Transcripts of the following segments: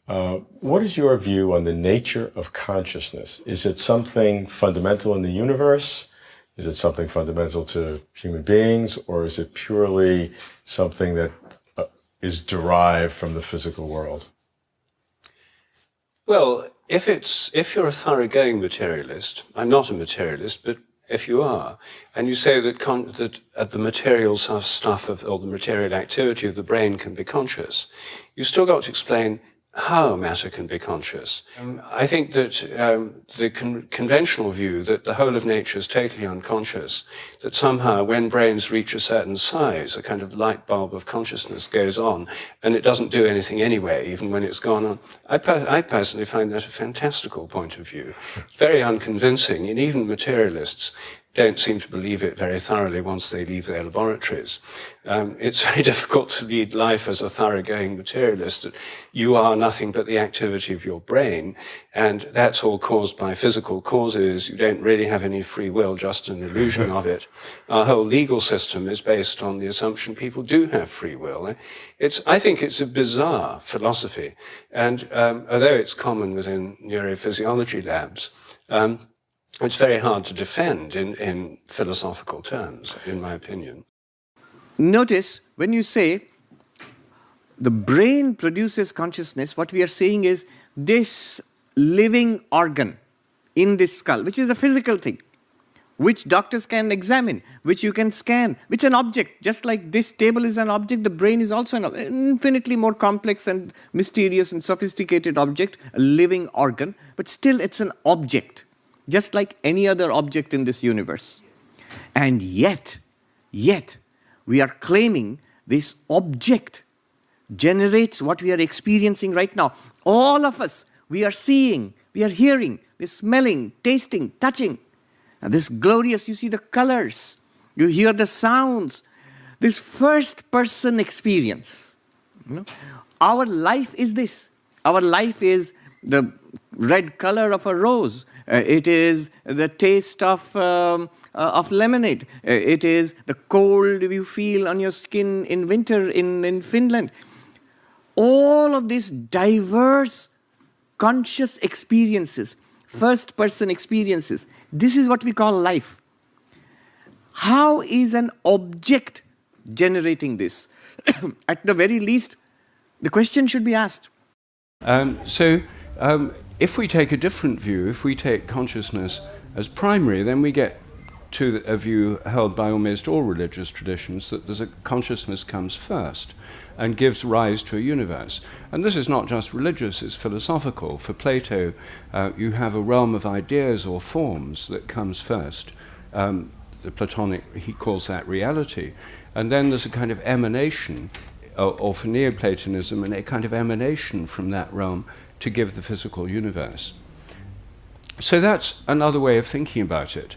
What is your view on the nature of consciousness? Is it something fundamental in the universe? Is it something fundamental to human beings? Or is it purely something that is derived from the physical world? Well, if you're a thoroughgoing materialist, I'm not a materialist, but if you are, and you say that the material stuff or the material activity of the brain can be conscious, you still got to explain how matter can be conscious. I think that the conventional view that the whole of nature is totally unconscious, that somehow when brains reach a certain size, a kind of light bulb of consciousness goes on, and it doesn't do anything anyway, even when it's gone on. I personally find that a fantastical point of view, very unconvincing, and even materialists don't seem to believe it very thoroughly once they leave their laboratories. It's very difficult to lead life as a thoroughgoing materialist. That you are nothing but the activity of your brain, and that's all caused by physical causes. You don't really have any free will, just an illusion of it. Our whole legal system is based on the assumption people do have free will. I think it's a bizarre philosophy, and although it's common within neurophysiology labs, it's very hard to defend in philosophical terms, in my opinion. Notice, when you say the brain produces consciousness, what we are saying is this living organ in this skull, which is a physical thing, which doctors can examine, which you can scan, which is an object. Just like this table is an object, the brain is also an infinitely more complex and mysterious and sophisticated object, a living organ, but still it's an object, just like any other object in this universe. And yet, we are claiming this object generates what we are experiencing right now. All of us, we are seeing, we are hearing, we are smelling, tasting, touching. And this glorious, you see the colors, you hear the sounds, this first-person experience. Our life is this. Our life is the red color of a rose. It is the taste of lemonade. It is the cold you feel on your skin in winter in Finland. All of these diverse conscious experiences, first-person experiences, this is what we call life. How is an object generating this? At the very least, the question should be asked. If we take a different view, if we take consciousness as primary, then we get to a view held by almost all religious traditions that consciousness comes first and gives rise to a universe. And this is not just religious, it's philosophical. For Plato, you have a realm of ideas or forms that comes first. The Platonic, he calls that reality. And then there's a kind of emanation, or for Neoplatonism, a kind of emanation from that realm to give the physical universe. So that's another way of thinking about it.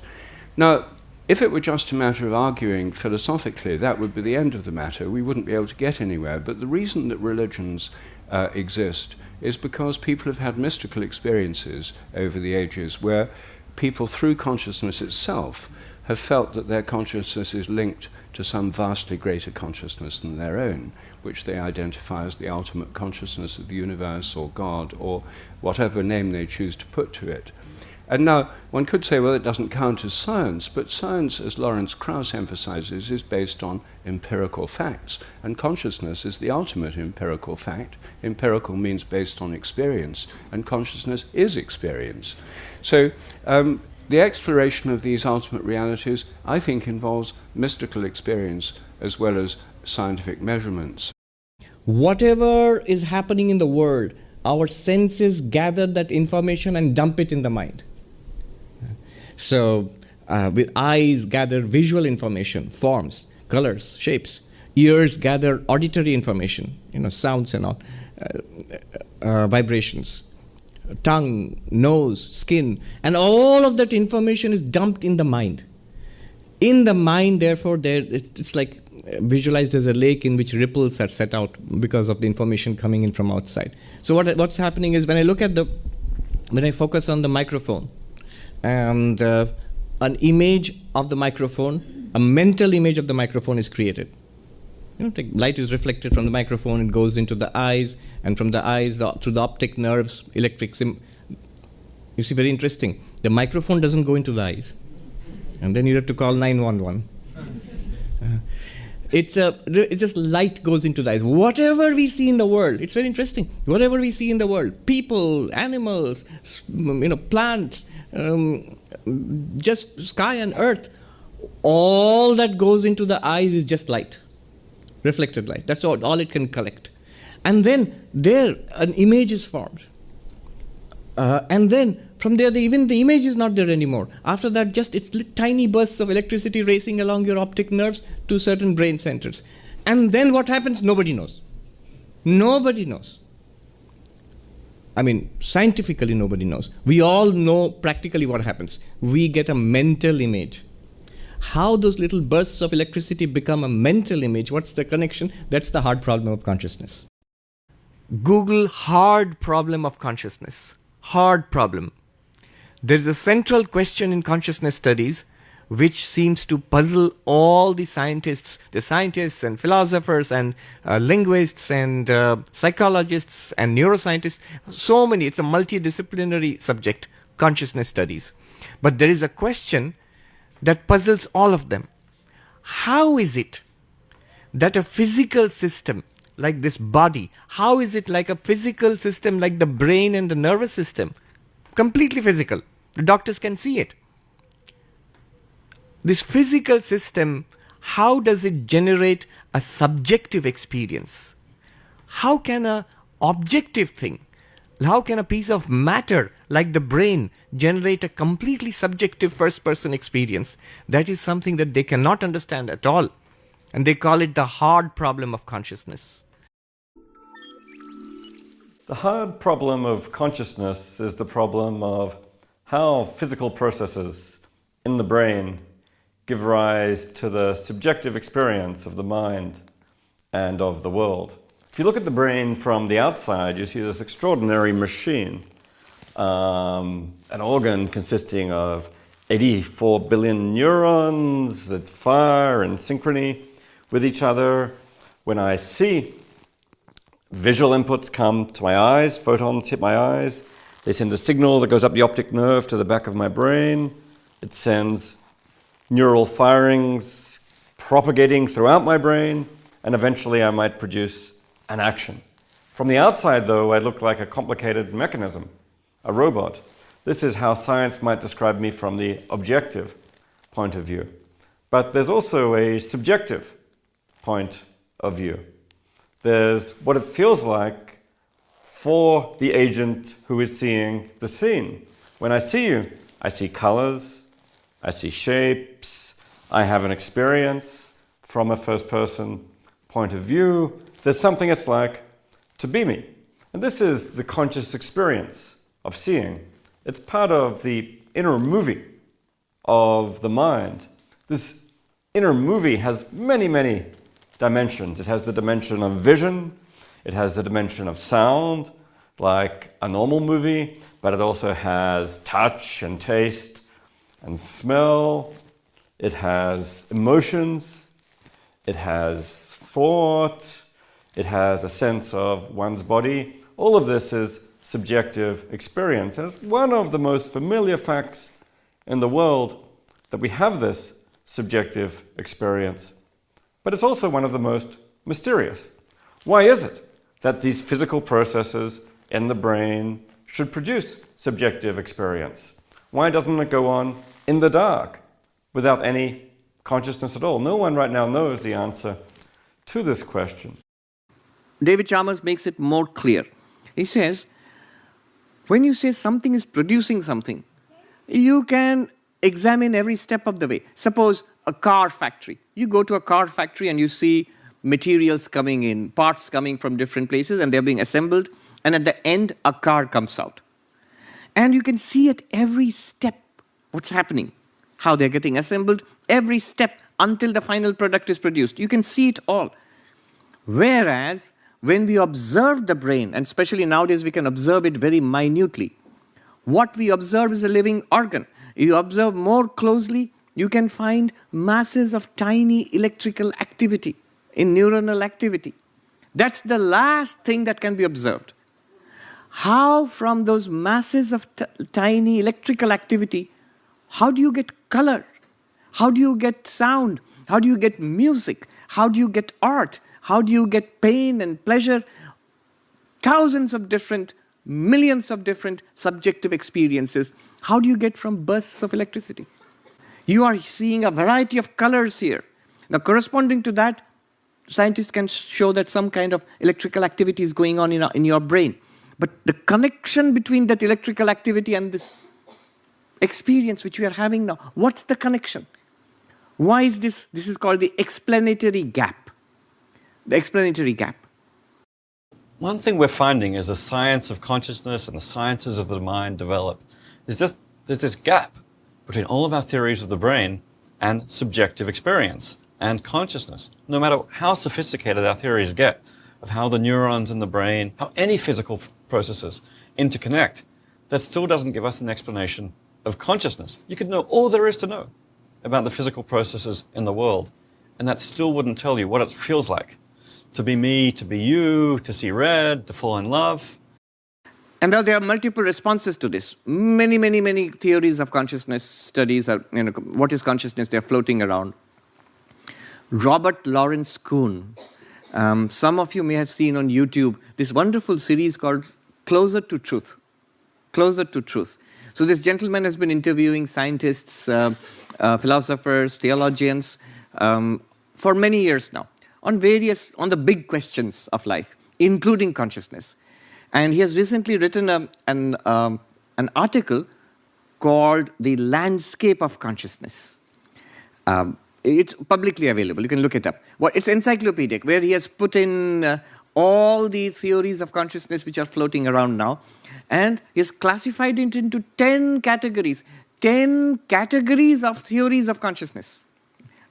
Now, if it were just a matter of arguing philosophically, that would be the end of the matter. We wouldn't be able to get anywhere. But the reason that religions exist is because people have had mystical experiences over the ages where people, through consciousness itself, have felt that their consciousness is linked to some vastly greater consciousness than their own, which they identify as the ultimate consciousness of the universe or God or whatever name they choose to put to it. And now, one could say, well, it doesn't count as science, but science, as Lawrence Krauss emphasizes, is based on empirical facts, and consciousness is the ultimate empirical fact. Empirical means based on experience, and consciousness is experience. So the exploration of these ultimate realities, I think, involves mystical experience as well as scientific measurements. Whatever is happening in the world, our senses gather that information and dump it in the mind. So with eyes gather visual information, forms, colors, shapes. Ears gather auditory information, sounds and all, vibrations. Tongue, nose, skin, and all of that information is dumped in the mind. In the mind, therefore, it's like visualized as a lake in which ripples are set out because of the information coming in from outside. So what's happening is when I focus on the microphone, and an image of the microphone, a mental image of the microphone is created. Light is reflected from the microphone, it goes into the eyes, And from the eyes, through the optic nerves, you see, very interesting. The microphone doesn't go into the eyes. And then you have to call 911. It's just light goes into the eyes. Whatever we see in the world, it's very interesting. Whatever we see in the world, people, animals, plants, just sky and earth, all that goes into the eyes is just light, reflected light. That's all it can collect. And then there an image is formed. And then from there, even the image is not there anymore. After that, just it's tiny bursts of electricity racing along your optic nerves to certain brain centers. And then what happens? Nobody knows. Nobody knows. I mean, scientifically, nobody knows. We all know practically what happens. We get a mental image. How those little bursts of electricity become a mental image, what's the connection? That's the hard problem of consciousness. Google hard problem of consciousness. Hard problem. There is a central question in consciousness studies which seems to puzzle all the scientists and philosophers and linguists and psychologists and neuroscientists. So many, it's a multidisciplinary subject, consciousness studies. But there is a question that puzzles all of them. How is it that a physical system like this body, how is it like a physical system like the brain and the nervous system? Completely physical. The doctors can see it. This physical system, how does it generate a subjective experience? How can an objective thing, how can a piece of matter like the brain generate a completely subjective first-person experience? That is something that they cannot understand at all. And they call it the hard problem of consciousness. The hard problem of consciousness is the problem of how physical processes in the brain give rise to the subjective experience of the mind and of the world. If you look at the brain from the outside, you see this extraordinary machine, an organ consisting of 84 billion neurons that fire in synchrony with each other. When I see, visual inputs come to my eyes, photons hit my eyes. They send a signal that goes up the optic nerve to the back of my brain. It sends neural firings propagating throughout my brain, and eventually I might produce an action. From the outside, though, I look like a complicated mechanism, a robot. This is how science might describe me from the objective point of view. But there's also a subjective point of view. There's what it feels like for the agent who is seeing the scene. When I see you, I see colors, I see shapes, I have an experience from a first-person point of view. There's something it's like to be me. And this is the conscious experience of seeing. It's part of the inner movie of the mind. This inner movie has many, many dimensions. It has the dimension of vision, it has the dimension of sound, like a normal movie, but it also has touch and taste and smell. It has emotions, it has thought, it has a sense of one's body. All of this is subjective experience. And it's one of the most familiar facts in the world that we have this subjective experience. But it's also one of the most mysterious. Why is it that these physical processes in the brain should produce subjective experience? Why doesn't it go on in the dark without any consciousness at all? No one right now knows the answer to this question. David Chalmers makes it more clear. He says, when you say something is producing something, you can examine every step of the way. Suppose a car factory. You go to a car factory and you see materials coming in, parts coming from different places, and they're being assembled, and at the end, a car comes out. And you can see at every step what's happening, how they're getting assembled, every step until the final product is produced. You can see it all. Whereas, when we observe the brain, and especially nowadays we can observe it very minutely, what we observe is a living organ. You observe more closely, you can find masses of tiny electrical activity, in neuronal activity. That's the last thing that can be observed. How from those masses of tiny electrical activity, how do you get color? How do you get sound? How do you get music? How do you get art? How do you get pain and pleasure? Thousands of different, millions of different subjective experiences. How do you get from bursts of electricity? You are seeing a variety of colors here. Now, corresponding to that, scientists can show that some kind of electrical activity is going on in your brain. But the connection between that electrical activity and this experience which we are having now, what's the connection? Why is this? This is called the explanatory gap. The explanatory gap. One thing we're finding as the science of consciousness and the sciences of the mind develop is just there's this gap between all of our theories of the brain and subjective experience and consciousness. No matter how sophisticated our theories get of how the neurons in the brain, how any physical processes interconnect, that still doesn't give us an explanation of consciousness. You could know all there is to know about the physical processes in the world, and that still wouldn't tell you what it feels like to be me, to be you, to see red, to fall in love. And now there are multiple responses to this. Many theories of consciousness studies are, what is consciousness? They're floating around. Robert Lawrence Kuhn, some of you may have seen on YouTube this wonderful series called Closer to Truth. Closer to Truth. So this gentleman has been interviewing scientists, philosophers, theologians for many years now on the big questions of life, including consciousness. And he has recently written an article called The Landscape of Consciousness. It's publicly available. You can look it up. It's encyclopedic, where he has put in all the theories of consciousness which are floating around now. And he has classified it into 10 categories. 10 categories of theories of consciousness.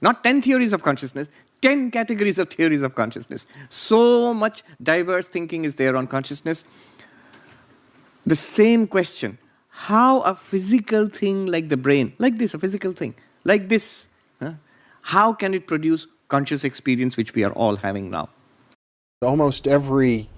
Not 10 theories of consciousness, 10 categories of theories of consciousness. So much diverse thinking is there on consciousness. The same question, how a physical thing like the brain, like this, a physical thing, like this, how can it produce conscious experience which we are all having now? Almost every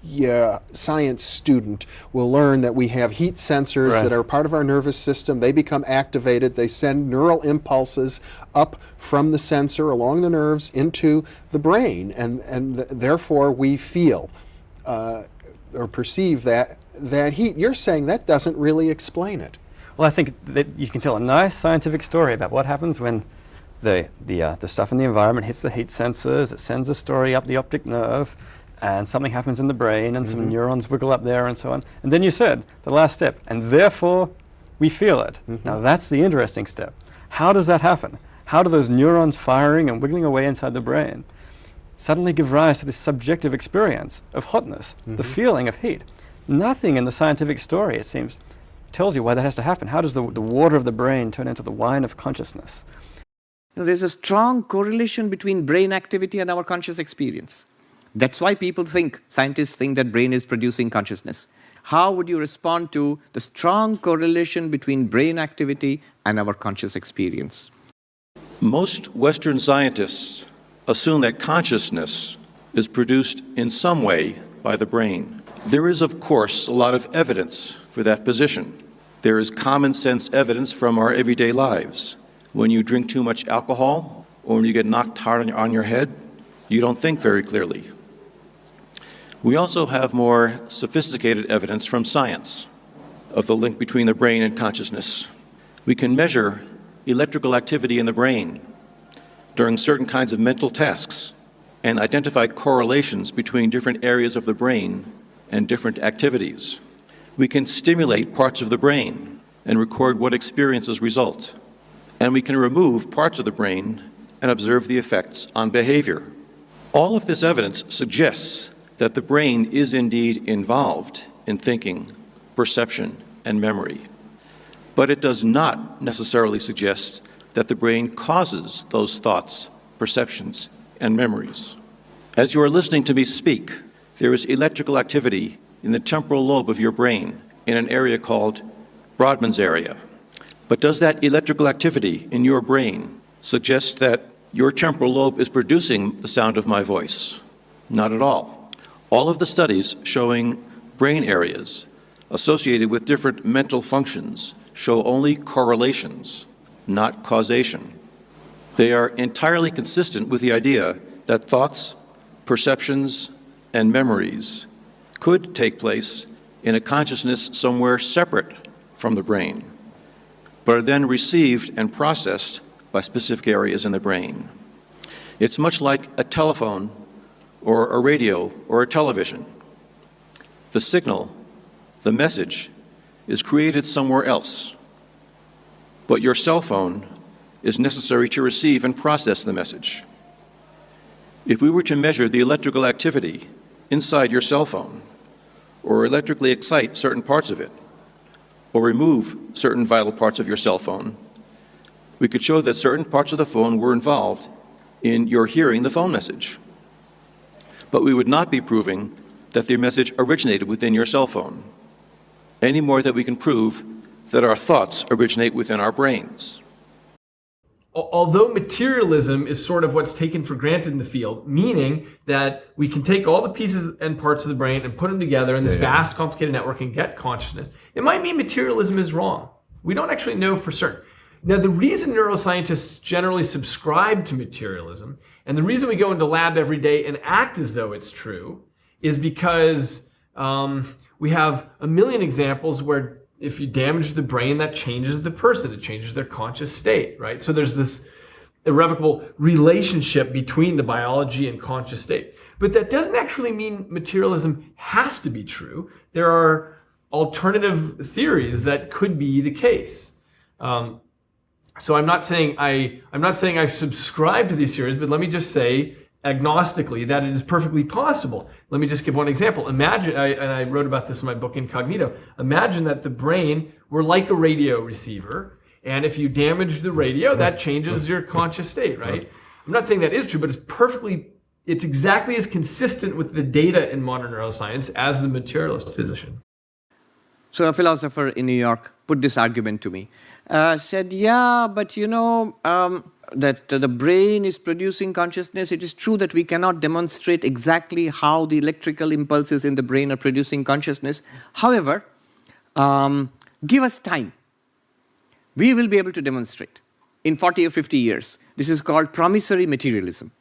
science student will learn that we have heat sensors that are part of our nervous system. They become activated. They send neural impulses up from the sensor along the nerves into the brain, and therefore we feel or perceive that heat. You're saying that doesn't really explain it. Well, I think that you can tell a nice scientific story about what happens when the stuff in the environment hits the heat sensors. It sends a story up the optic nerve, and something happens in the brain, and some neurons wiggle up there, and so on. And then you said, the last step, and therefore we feel it. Now that's the interesting step. How does that happen? How do those neurons firing and wiggling away inside the brain suddenly give rise to this subjective experience of hotness, the feeling of heat? Nothing in the scientific story, it seems, tells you why that has to happen. How does the water of the brain turn into the wine of consciousness? There's a strong correlation between brain activity and our conscious experience. That's why scientists think that brain is producing consciousness. How would you respond to the strong correlation between brain activity and our conscious experience? Most Western scientists assume that consciousness is produced in some way by the brain. There is, of course, a lot of evidence for that position. There is common sense evidence from our everyday lives. When you drink too much alcohol, or when you get knocked hard on your head, you don't think very clearly. We also have more sophisticated evidence from science of the link between the brain and consciousness. We can measure electrical activity in the brain during certain kinds of mental tasks and identify correlations between different areas of the brain and different activities. We can stimulate parts of the brain and record what experiences result. And we can remove parts of the brain and observe the effects on behavior. All of this evidence suggests that the brain is indeed involved in thinking, perception, and memory. But it does not necessarily suggest that the brain causes those thoughts, perceptions, and memories. As you are listening to me speak, there is electrical activity in the temporal lobe of your brain in an area called Brodmann's area. But does that electrical activity in your brain suggest that your temporal lobe is producing the sound of my voice? Not at all. All of the studies showing brain areas associated with different mental functions show only correlations, not causation. They are entirely consistent with the idea that thoughts, perceptions, and memories could take place in a consciousness somewhere separate from the brain, but are then received and processed by specific areas in the brain. It's much like a telephone or a radio or a television. The signal, the message, is created somewhere else, but your cell phone is necessary to receive and process the message. If we were to measure the electrical activity inside your cell phone, or electrically excite certain parts of it, or remove certain vital parts of your cell phone, we could show that certain parts of the phone were involved in your hearing the phone message. But we would not be proving that the message originated within your cell phone, any more than we can prove that our thoughts originate within our brains. Although materialism is sort of what's taken for granted in the field, meaning that we can take all the pieces and parts of the brain and put them together in this vast, complicated network and get consciousness, it might mean materialism is wrong. We don't actually know for certain. Now, the reason neuroscientists generally subscribe to materialism, and the reason we go into lab every day and act as though it's true, is because we have a million examples where if you damage the brain, that changes the person, it changes their conscious state, right? So there's this irrevocable relationship between the biology and conscious state. But that doesn't actually mean materialism has to be true. There are alternative theories that could be the case. So I'm not saying I subscribe to these theories, but let me just say agnostically that it is perfectly possible. Let me just give one example. Imagine, and I wrote about this in my book Incognito, imagine that the brain were like a radio receiver, and if you damage the radio, that changes your conscious state, right? I'm not saying that is true, but it's exactly as consistent with the data in modern neuroscience as the materialist position. So a philosopher in New York put this argument to me. Said, yeah, but that the brain is producing consciousness. It is true that we cannot demonstrate exactly how the electrical impulses in the brain are producing consciousness. However, give us time. We will be able to demonstrate in 40 or 50 years. This is called promissory materialism.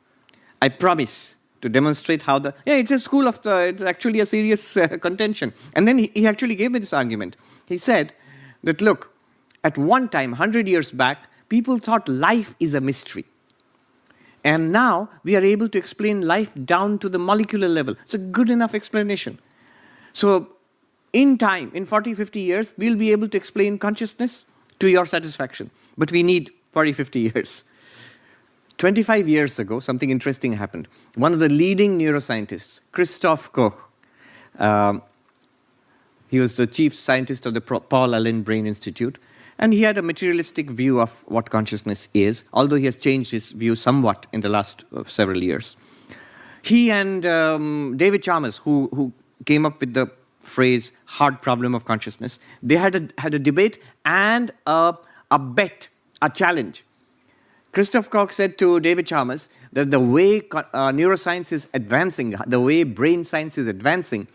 I promise to demonstrate how it's a school of it's actually a serious contention. And then he actually gave me this argument. He said that, look, at one time, 100 years back, people thought life is a mystery. And now we are able to explain life down to the molecular level. It's a good enough explanation. So in time, in 40, 50 years, we'll be able to explain consciousness to your satisfaction. But we need 40, 50 years. 25 years ago, something interesting happened. One of the leading neuroscientists, Christoph Koch, he was the chief scientist of the Paul Allen Brain Institute, and he had a materialistic view of what consciousness is, although he has changed his view somewhat in the last several years. He and David Chalmers, who came up with the phrase hard problem of consciousness, they had a debate and a bet, a challenge. Christoph Koch said to David Chalmers that the way neuroscience is advancing, the way brain science is advancing,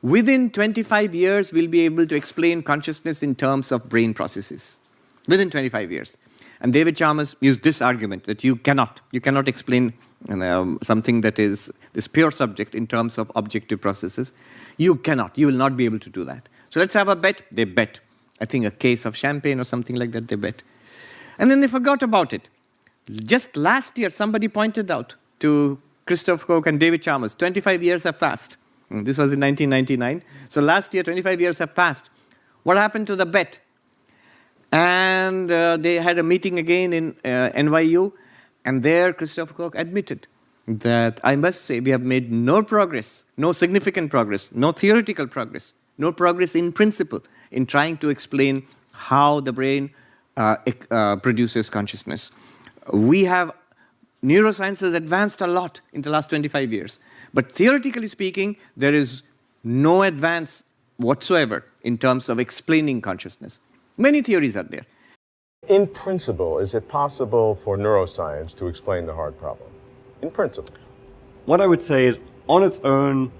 within 25 years we'll be able to explain consciousness in terms of brain processes. Within 25 years. And David Chalmers used this argument that you cannot explain something that is this pure subject in terms of objective processes. You will not be able to do that. So let's have a bet. They bet. I think a case of champagne or something like that, they bet. And then they forgot about it. Just last year, somebody pointed out to Christoph Koch and David Chalmers, 25 years have passed. This was in 1999. So last year, 25 years have passed. What happened to the bet? And they had a meeting again in NYU, and there Christoph Koch admitted that, I must say, we have made no progress, no significant progress, no theoretical progress, no progress in principle in trying to explain how the brain produces consciousness. Neuroscience has advanced a lot in the last 25 years. But theoretically speaking, there is no advance whatsoever in terms of explaining consciousness. Many theories are there. In principle, is it possible for neuroscience to explain the hard problem? In principle. What I would say is, on its own,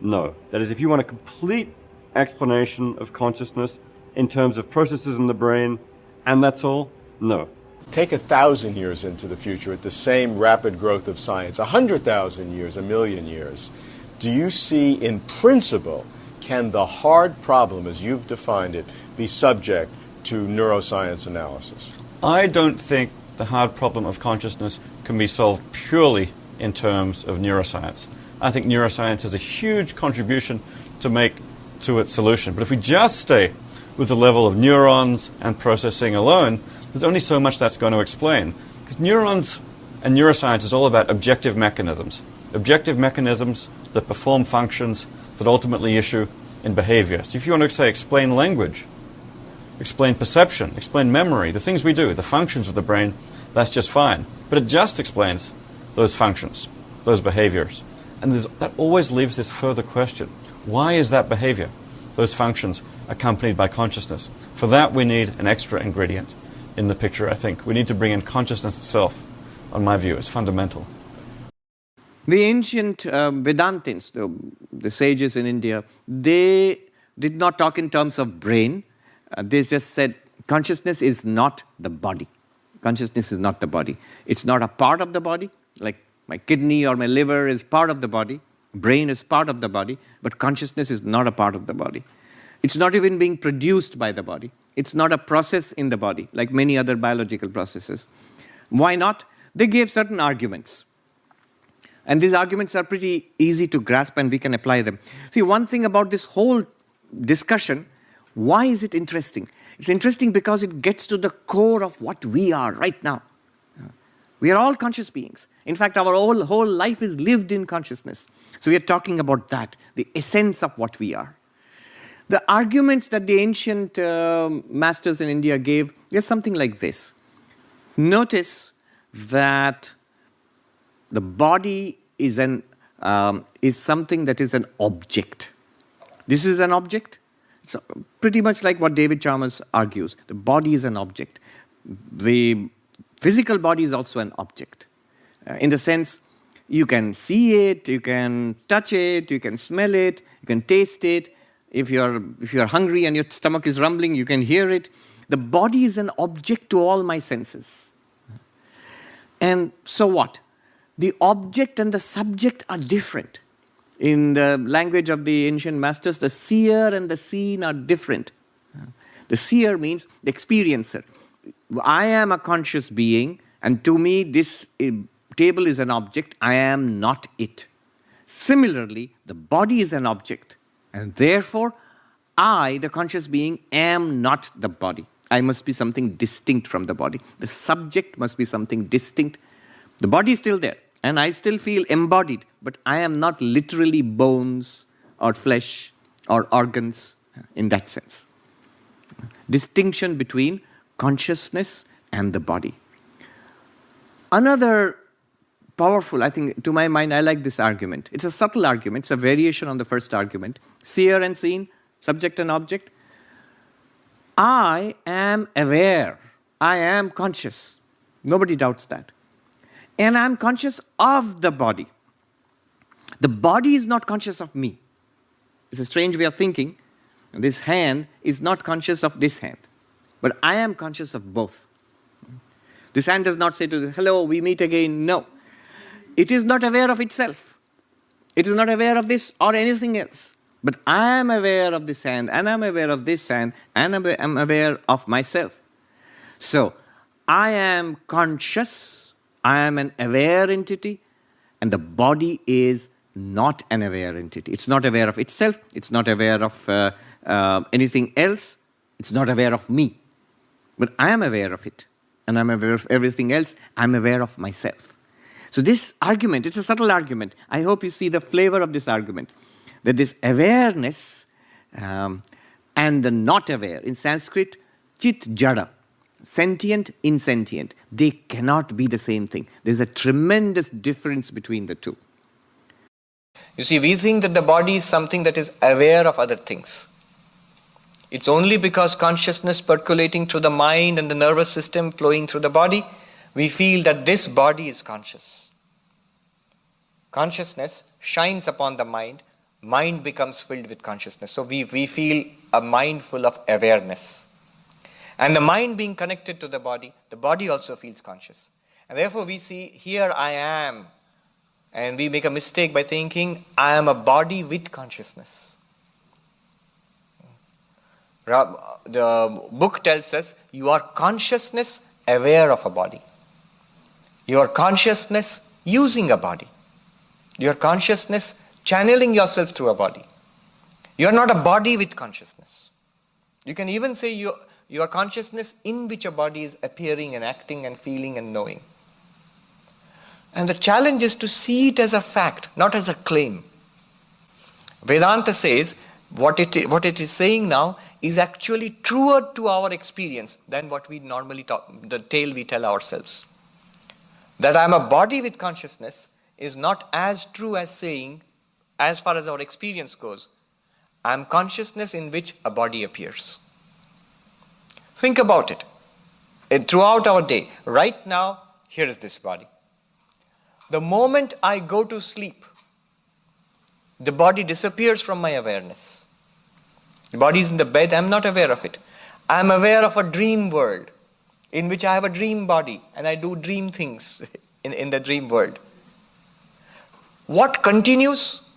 No. That is, if you want a complete explanation of consciousness in terms of processes in the brain, and that's all, no. Take 1,000 years into the future at the same rapid growth of science, 100,000 years, 1,000,000 years. Do you see, in principle, can the hard problem, as you've defined it, be subject to neuroscience analysis? I don't think the hard problem of consciousness can be solved purely in terms of neuroscience. I think neuroscience has a huge contribution to make to its solution. But if we just stay with the level of neurons and processing alone, there's only so much that's going to explain. Because neurons and neuroscience is all about objective mechanisms that perform functions that ultimately issue in behavior. So if you want to say explain language, explain perception, explain memory, the things we do, the functions of the brain, that's just fine. But it just explains those functions, those behaviors. And that always leaves this further question. Why is that behavior, those functions, accompanied by consciousness? For that, we need an extra ingredient in the picture, I think. We need to bring in consciousness itself, on my view. It's fundamental. The ancient Vedantins, the sages in India, they did not talk in terms of brain. They just said consciousness is not the body. Consciousness is not the body. It's not a part of the body, like my kidney or my liver is part of the body. Brain is part of the body, but consciousness is not a part of the body. It's not even being produced by the body. It's not a process in the body, like many other biological processes. Why not? They gave certain arguments. And these arguments are pretty easy to grasp and we can apply them. See, one thing about this whole discussion, why is it interesting? It's interesting because it gets to the core of what we are right now. We are all conscious beings. In fact, our whole life is lived in consciousness. So we are talking about that, the essence of what we are. The arguments that the ancient masters in India gave is something like this. Notice that the body is something that is an object. This is an object. It's pretty much like what David Chalmers argues. The body is an object. The physical body is also an object. In the sense, you can see it, you can touch it, you can smell it, you can taste it. If you're hungry and your stomach is rumbling, you can hear it. The body is an object to all my senses. And so what? The object and the subject are different. In the language of the ancient masters, the seer and the seen are different. The seer means the experiencer. I am a conscious being, and to me this table is an object. I am not it. Similarly, the body is an object, and therefore I, the conscious being, am not the body. I must be something distinct from the body. The subject must be something distinct. The body is still there, and I still feel embodied, but I am not literally bones or flesh or organs in that sense. Distinction between consciousness and the body. Another powerful, I think, to my mind, I like this argument. It's a subtle argument. It's a variation on the first argument. Seer and seen, subject and object. I am aware. I am conscious. Nobody doubts that. And I'm conscious of the body. The body is not conscious of me. It's a strange way of thinking. This hand is not conscious of this hand. But I am conscious of both. This hand does not say to this, hello, we meet again. No. It is not aware of itself. It is not aware of this or anything else. But I am aware of this hand, and I'm aware of this hand, and I'm aware of myself. So, I am conscious, I am an aware entity, and the body is not an aware entity. It's not aware of itself, it's not aware of anything else, it's not aware of me. But I am aware of it, and I'm aware of everything else, I'm aware of myself. So this argument, it's a subtle argument. I hope you see the flavor of this argument. That this awareness and the not aware, in Sanskrit, chit jada, sentient, insentient, they cannot be the same thing. There's a tremendous difference between the two. You see, we think that the body is something that is aware of other things. It's only because consciousness percolating through the mind and the nervous system flowing through the body, we feel that this body is conscious. Consciousness shines upon the mind, mind becomes filled with consciousness. So we feel a mind full of awareness. And the mind being connected to the body also feels conscious. And therefore we see, here I am. And we make a mistake by thinking, I am a body with consciousness. The book tells us, you are consciousness aware of a body. You are consciousness using a body. You are consciousness channeling yourself through a body. You are not a body with consciousness. You can even say you are consciousness in which a body is appearing and acting and feeling and knowing. And the challenge is to see it as a fact, not as a claim. Vedānta says what it is saying now is actually truer to our experience than what we normally talk, the tale we tell ourselves. That I am a body with consciousness is not as true as saying, as far as our experience goes, I am consciousness in which a body appears. Think about it. Throughout our day, right now, here is this body. The moment I go to sleep, the body disappears from my awareness. The body is in the bed, I am not aware of it. I am aware of a dream world in which I have a dream body and I do dream things in the dream world. What continues?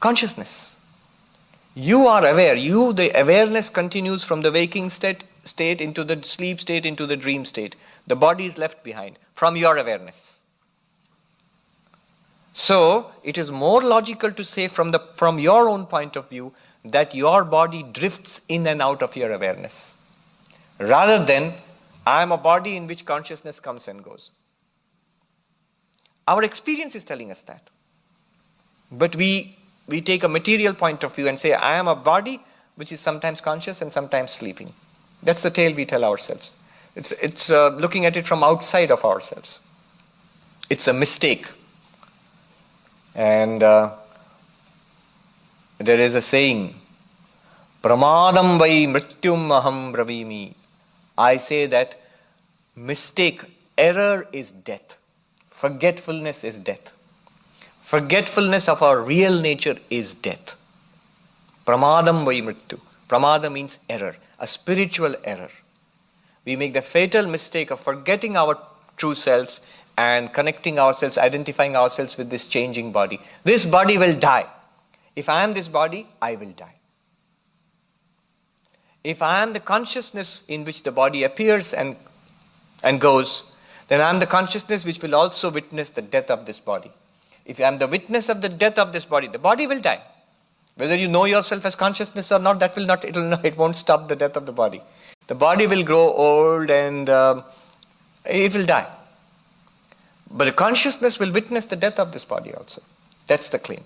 Consciousness. You are aware. The awareness continues from the waking state into the sleep state into the dream state. The body is left behind from your awareness. So, it is more logical to say from your own point of view that your body drifts in and out of your awareness. Rather than, I am a body in which consciousness comes and goes. Our experience is telling us that. But we take a material point of view and say, I am a body which is sometimes conscious and sometimes sleeping. That's the tale we tell ourselves. It's looking at it from outside of ourselves. It's a mistake. And there is a saying, Pramadam vai mrityum aham bravimi. I say that mistake, error is death. Forgetfulness is death. Forgetfulness of our real nature is death. Pramadam vai mrityu. Pramada means error, a spiritual error. We make the fatal mistake of forgetting our true selves and connecting ourselves, identifying ourselves with this changing body. This body will die. If I am this body, I will die. If I am the consciousness in which the body appears and goes, then I am the consciousness which will also witness the death of this body. If I am the witness of the death of this body, the body will die. Whether you know yourself as consciousness or not, it won't stop the death of the body. The body will grow old and it will die. But the consciousness will witness the death of this body also. That's the claim.